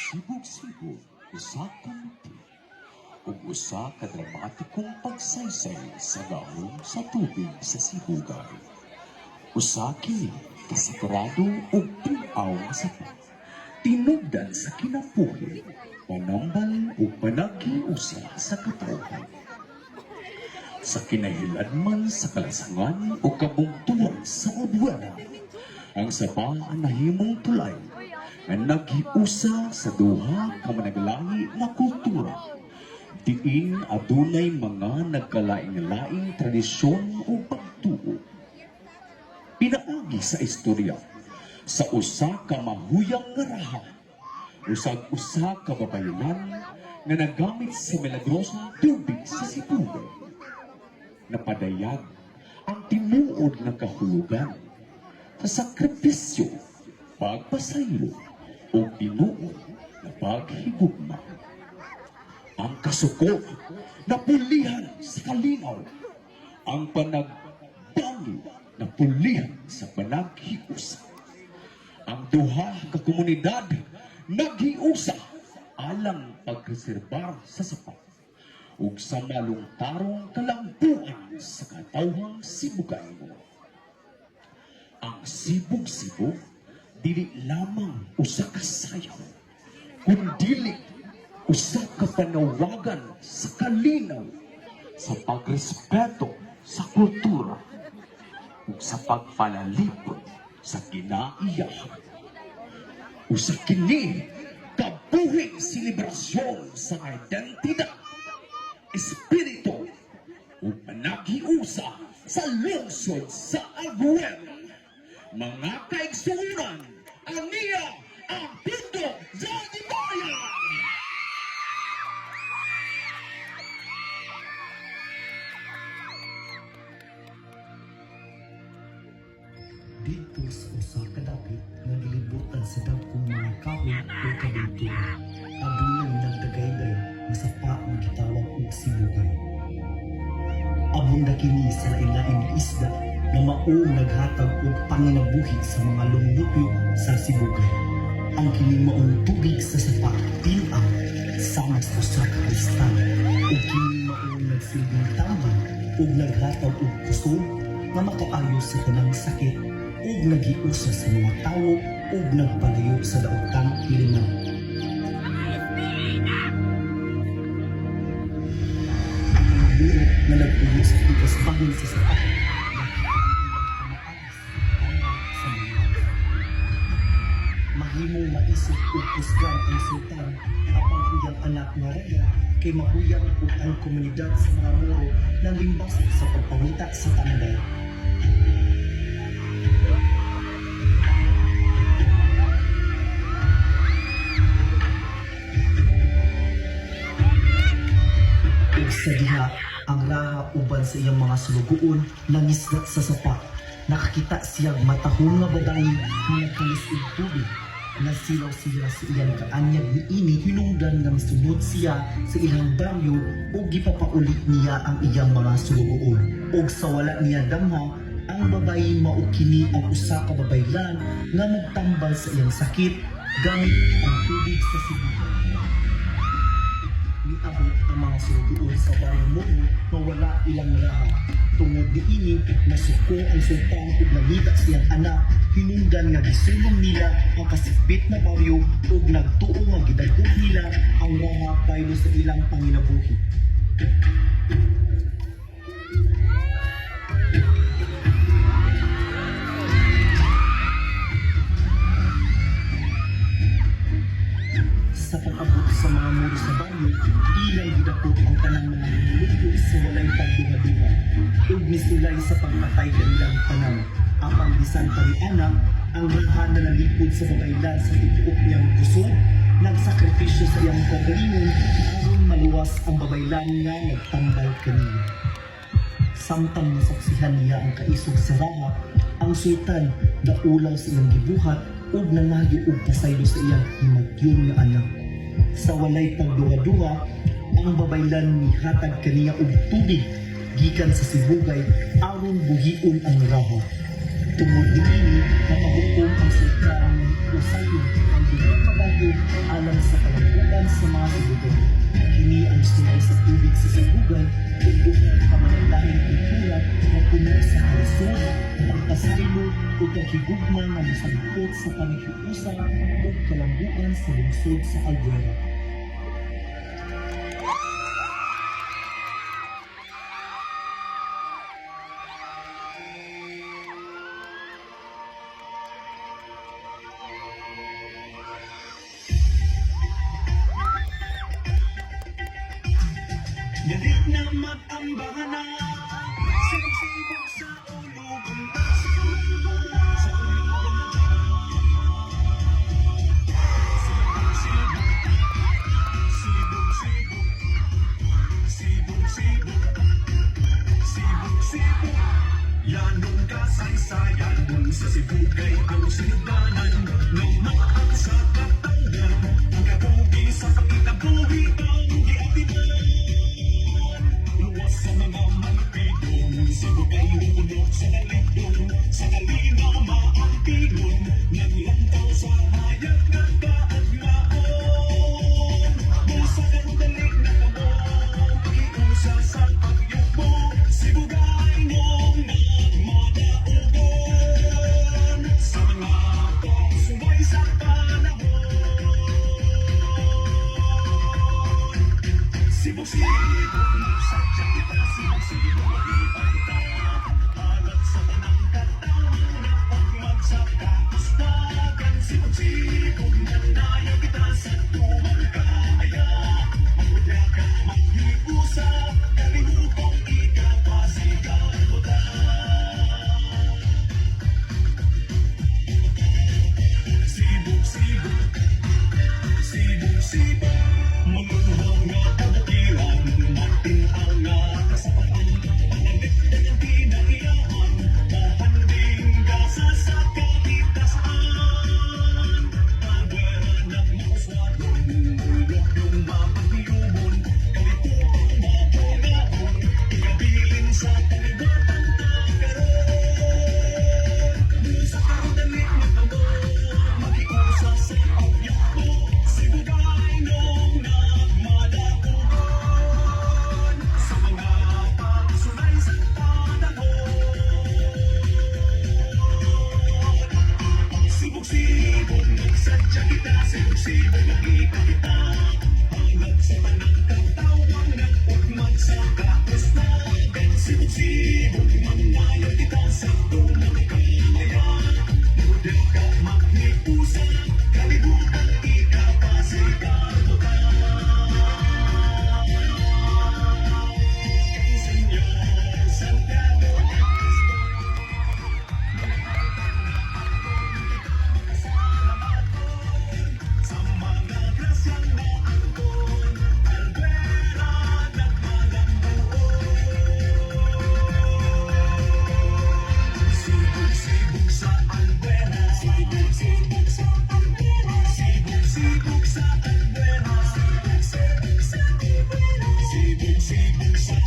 Sibog-sibog, usa ka muti, ug usa ka dramatikong pagsaysay sa gahom sa tubig sa sibugay. Usa kini kasigurado ug tinaw sa tinugdan sa kinabuhi, panambal ug panagiusa sa katawhan. Sa kinahiladman sa kalasangan o kabungtuan sa udwara, ang saba nahimong tulay na nagiusa sa duha ka managlahi na kultura. Diin adunay mga nagkalaing-laing tradisyon o pagtuo. Pinaagi sa istorya sa usa ka mahuyang nga raha, usag usa ka babayanan nga nagamit sa milagrosong tubig sa sibugay. Napadayag ang tinuod ng kahulugan sa sakripisyo, pagpasaylo o tinuod na paghigugma. Ang kasuko na pulihan sa kalinaw, ang panagbangi na pulihan sa panaghiusa. Ang duha ka komunidad naghiusa alang pagreserbar sa sapat ug sa malungtarong kalambuan sa katawhang sibugay mo. Ang sibog-sibog dili lamang usa ka sayaw, kundi usa ka panawagan sa kalinaw, sa pagrespeto sa kultura ug sa pagpalalipod sa kinaiyahan. Usa kini kabuhing selebrasyon sa identidad, espiritu ug panagiusa sa lungsod sa Aguero. Mga kaigsuuran, aniya ang Pindog Zanibayan! Dito sa usa ka dapit nga gilibutan sa dagkong mga kahon o kabuntuan, adunay nagdagayday nga sapa nga gitawag og sibugay. Abunda kini sa lain-laing isda na maong naghatag og panginabuhi sa mga lumlupyo sa sibugay. Ang kini maong tubig sa sapa tinang sama sa usa ka kristal, ug kini maong nagsilbing tambang ug naghatag og kusog nga makaayo sa tanang sakit ug nagiusa sa mga tawo ug nagpalayo sa daotang hilingan. Ang mga biro na nagpuyo sa tikas bagay sa sapa mahimong maisip ug kusgan ang sultan apang iyang anak nga Rhea kay mahuyang ug ang komunidad sa mga Moro nang limbas sa pagpangita sa tambay. Ug sa diha ang Raha uban sa iyang mga sulugoon nangisdat sa sapa. Nakakita siyang matahong nga babae nga nagkalis og tubig. Nagsilaw siya sa iyang kaanyag ni ini hinungdan nga misunod siya sa ilang baryo ug gipapauli niya ang iyang mga sulugoon. Ug sa wala niya damha, ang babae mao kini ang usa ka babaylan nga nagtambal sa iyang sakit gamit ang tubig sa sibugay. Niabot ang mga sulugoon sa baryo Moro na wala ilang Raha. Tungod ni ini, nasuko ang sultan ug nangita siyang anak, hinungdan nga gisulong nila ang kasipit na baryo ug nagtuo nga gidagog nila ang Raha paylo sa ilang panginabuhi. Sa pag-abot sa mga muro sa baryo, ilang gidakop ang tanang mga lumulupyo sa walay pagduha-duha ug misulay sa pagpatay kanilang tanan. Apang bisan pariana, ang Raha na nalipod sa babaylan sa tituok niyang kusog, nagsakripisyo sa iyang kagalingon aron maluwas ang babaylan nga nagtambal kaniya. Samtang nasaksihan niya ang kaisog sa Raha, ang sultan naulaw sa iyang gibuhat ug nangagi og pasaylo sa iyang himagyon nga anak. Sa walay pagduha-duha, ang babaylan ni hatag kaniya og tubig gikan sa sibugay aron buhion ang Raha. Tungod diini, napahukom ang sultan usayon ang duha ka liog alang sa kalambutan sa mga sibugan. Kini ang sulay sa tubig sa sibugan ug dugang kamanalahing kultura na puno sa halisod, pagkasaylo ug kakigugma nga masangkot sa panikiusa ug kalambuan sa lungsod sa Albuera. Galit na matambahan na sinisibog sa ulugan sa ulugan sibog yanong kasaysayan sa sibugay ang sinuganan ng maang sa katangan ang kabugi sa pagkitabuhi ang giatiman luwas sa mga malupidong sibugay hulog sa dalidong sa kalina maampigon naglantaw sa hayag na kaagmaon busa karudalik na kamong pakiusa sa pagyukbo sibugay nung nagmadaugon sa mga pagsuway sa panahon sibog-sibog sadya kita sibog-sibog mag-ipanta alat sa tanang katawan na pagmagsaka pustagan sibog-sibog nandayo kita sa tuwang kaya magmudya ka maghiusap kalihutong ikapasigan mo ta sibog-sibog sibog-sibog Mangunang nga kabukiran, natin ang nga kasapatan Pangalit na ng pinahiyaan, mahanding gasa sa kapitasan Pagwera ng mauswadon, bulok yung mapaghiyumon Kalitupang mapunaon, ikabilin sa kalibatan takaroon Sa karudalit na kamon, magiusa sa pagyak mo Sibugay nung nagmadaugon sa mga pagsulay sa panahon sibog-sibog nagsadya kita sibog-sibog nakita kita hanggang sa tanang katawang nag-ugmad sa kapustagan sibog-sibog manayang kita sa tunang kamaya model ka maghipusa kalibutan ikapasigan mo ka kay Senyor Santiago sa mga grasyang naangkon Albuera nagmalambuon sibog-sibog sa Albuera sibog-sibog sa Albuera sibog-sibog sa Albuera sibog-sibog sa Albuera sibog-sibog sa